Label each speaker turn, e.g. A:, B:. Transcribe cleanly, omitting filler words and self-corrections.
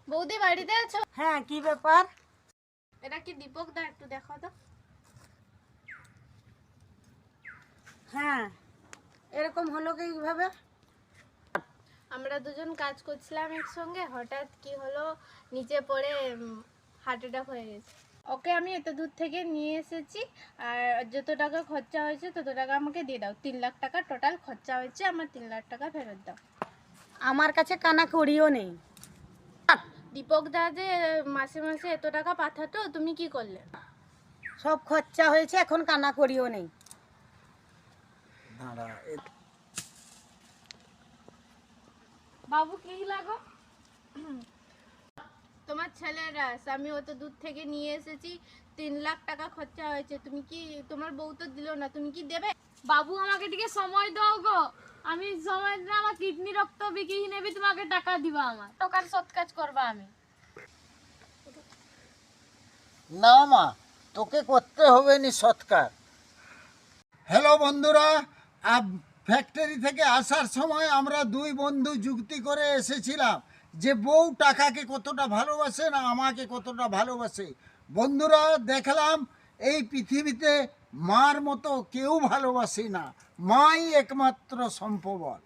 A: বৌদি বাড়িতে আছো?
B: হ্যাঁ, কি ব্যাপার?
A: এটা কি দীপক দা? একটু দেখো তো।
B: হ্যাঁ, এরকম হলো কি কিভাবে?
A: আমরা দুজন কাজ করছিলাম একসঙ্গে, হঠাৎ কি হলো, নিচে পড়ে হার্ট অ্যাটাক হয়ে গেছে। ওকে আমি এত দূর থেকে নিয়ে এসেছি, আর যত টাকা খরচা হয়েছে তত টাকা আমাকে দিয়ে দাও। 3 লাখ টাকা টোটাল খরচা হয়েছে, আমার 3 লাখ টাকা ফেরত দাও।
B: আমার কাছে কানা কড়িও নেই।
A: দীপক দা যে মাসে মাসে এত টাকা পাঠাতো, তুমি কি করলে?
B: সব খরচা হয়েছে, এখন কানা কড়িও নেই।
A: বাবু কি লাগো? তোমার ছেলের রাস, আমি অত দূর থেকে নিয়ে এসেছি, 3 লাখ টাকা খরচা হয়েছে, তুমি কি, তোমার বউ তো দিল না, তুমি কি দেবে?
C: বাবু আমাকে ଟିକେ সময় দাও গো, আমি সময় দিলে আমার কিডনি রক্ত বিক্রি নেবি, তোমাকে টাকা দিবা, আমার টাকার সৎ কাজ করবা আমি।
D: না মা, তোকে করতে হবে নি সৎকার। হ্যালো বন্ধুরা, ফ্যাক্টরি থেকে আসার সময় আমরা দুই বন্ধু যুক্তি করে এসেছিলাম যে বউ টাকাকে কতটা ভালোবাসে না আমাকে কতটা ভালোবাসে। বন্ধুরা, দেখলাম এই পৃথিবীতে মার মতো কেউ ভালোবাসে না, মাই একমাত্র সম্পদ।